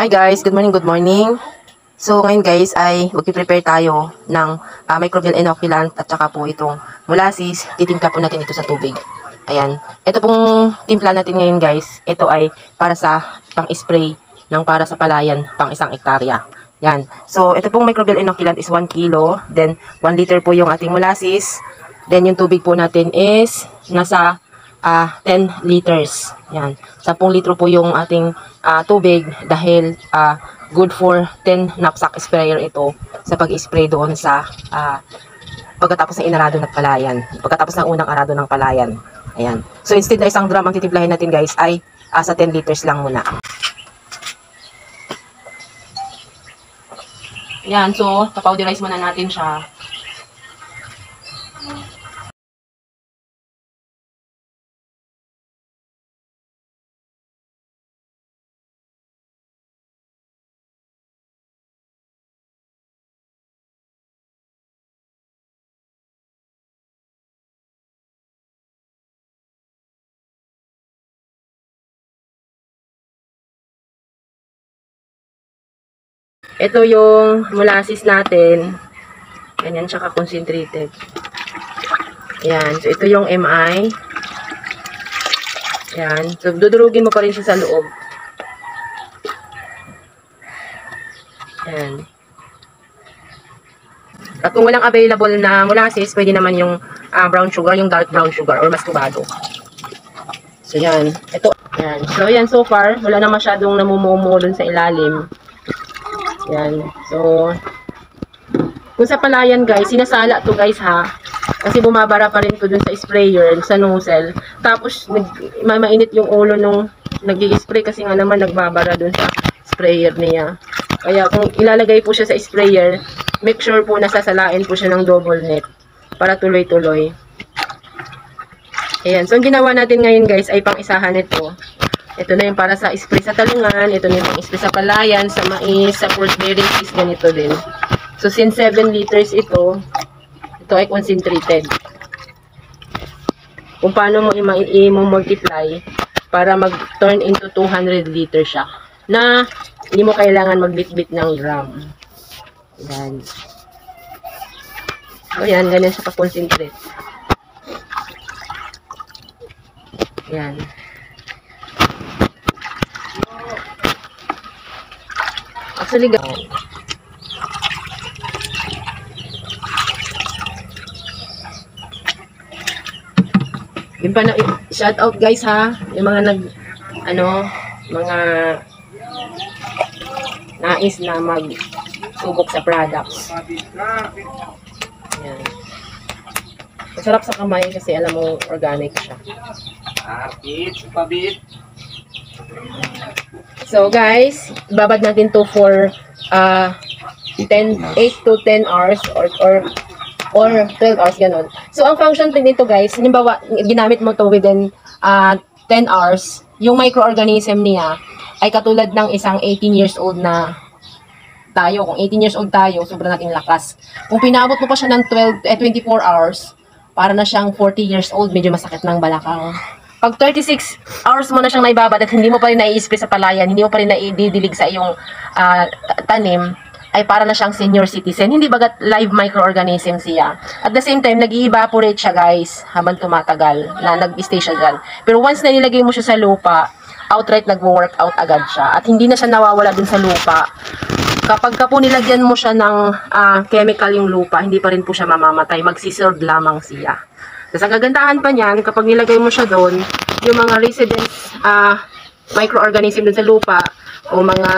Hi guys, good morning, good morning. So ngayon guys ay magpiprepare tayo ng microbial inoculant at saka po itong molasses. Titimpla po natin ito sa tubig. Ayan. Ito pong timpla natin ngayon guys, ito ay para sa pang-spray ng para sa palayan, pang 1 hektarya. Yan. So ito pong microbial inoculant is 1 kilo. Then 1 liter po yung ating molasses. Then yung tubig po natin is nasa 10 liters. Yan. 10 litro po yung ating tubig dahil good for 10 knapsack sprayer ito sa pag-spray doon sa pagkatapos ng inarado ng palayan. Pagkatapos ng unang arado ng palayan. Ayan. So instead na isang drum ang titimplahin natin guys ay sa 10 liters lang muna. Yan. So papowderize muna natin siya. Ito yung molasses natin. Ganyan siya ka-concentrated. Yan. So, ito yung MI. Yan. So, dudurugin mo pa rin siya sa loob. Yan. At kung walang available na molasses, pwede naman yung brown sugar, yung dark brown sugar, or mascubado. So, yan. Ito. Yan. So, yan. So far, wala na masyadong namumumo dun sa ilalim. Yan. So, kung sa palayan guys, sinasala to guys ha. Kasi bumabara pa rin to dun sa sprayer, sa nozzle. Tapos, mainit yung ulo nung nag-i-spray kasi nga naman nagbabara dun sa sprayer niya. Kaya kung ilalagay po siya sa sprayer, make sure po nasasalain po siya ng double net para tuloy-tuloy. Ayan. So, ang ginawa natin ngayon guys ay pang-isahan ito. Ito na yung para sa spray sa talungan. Ito na yung spray sa palayan, sa mais, sa fruit bearing is ganito din. So, since 7 liters ito ay concentrated. Kung paano mo i-multiply para mag-turn into 200 liters siya. Na hindi mo kailangan magbit-bit ng gram. Yan. So, yan. Ganyan siya pa-concentrate. Yan. Actually, yung pa na shout out guys ha, yung mga mga nais na magsubok sa products. Yan. Masarap sa kamay kasi alam mo organic siya. So guys, babad natin to for 8 to 10 hours or 12 hours ganon. So ang function din nito guys, halimbawa ginamit mo to within 10 hours, yung microorganism niya ay katulad ng isang 18 years old na tayo. Kung 18 years old tayo, sobrang nating lakas. Kung pinaabot mo pa siya ng 24 hours, para na siyang 40 years old, medyo masakit ng balakang. Pag 36 hours mo na siyang naibabad at hindi mo pa rin nai-spray sa palayan, hindi mo pa rin naididilig sa iyong tanim, ay para na siyang senior citizen. Hindi bagat live microorganism siya. At the same time, nag-evaporate siya guys habang tumatagal na nag-stay siya dyan. Pero once na nilagay mo siya sa lupa, outright nag-work out agad siya. At hindi na siya nawawala dun sa lupa. Kapag ka po nilagyan mo siya ng chemical yung lupa, hindi pa rin po siya mamamatay. Magsiserve lamang siya. Tapos ang kagandahan pa niyan, kapag nilagay mo siya doon, yung mga residents microorganism doon sa lupa, o mga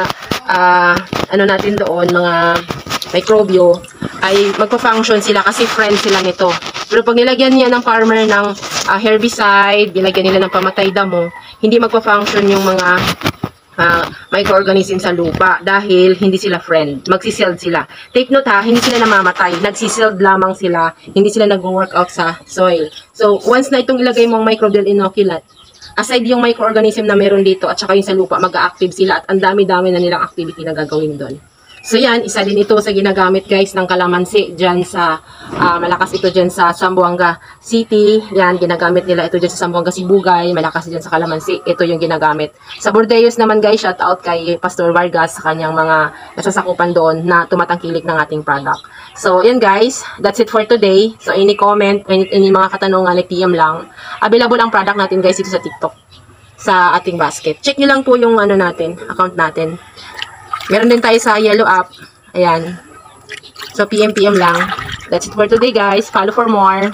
ano natin doon, mga microbio, ay magpa-function sila kasi friend sila nito. Pero pag nilagyan niya ng farmer ng herbicide, nilagyan nila ng pamatay damo, hindi magpa-function yung mga microorganism sa lupa dahil hindi sila friend. Magsisild sila. Take note ha, hindi sila namamatay. Nagsisild lamang sila. Hindi sila nag-work out sa soil. So, once na itong ilagay mong microbial inoculant, aside yung microorganism na meron dito at saka yung sa lupa, mag-a-active sila at ang dami-dami na nilang activity na gagawin doon. So yan, isa din ito sa ginagamit guys ng kalamansi dyan sa, malakas ito dyan sa Zamboanga City. Yan, ginagamit nila ito dyan sa Zamboanga Sibugay, malakas dyan sa kalamansi. Ito yung ginagamit. Sa Bordeos naman guys, shout out kay Pastor Vargas sa kanyang mga nasasakupan doon na tumatangkilik ng ating product. So yan guys, that's it for today. So any comment, any mga katanungan, PM lang. Available ang product natin guys dito sa TikTok, sa ating basket. Check nyo lang po yung ano natin, account natin. Meron din tayo sa Yellow app. Ayan. So, PM lang. That's it for today, guys. Follow for more.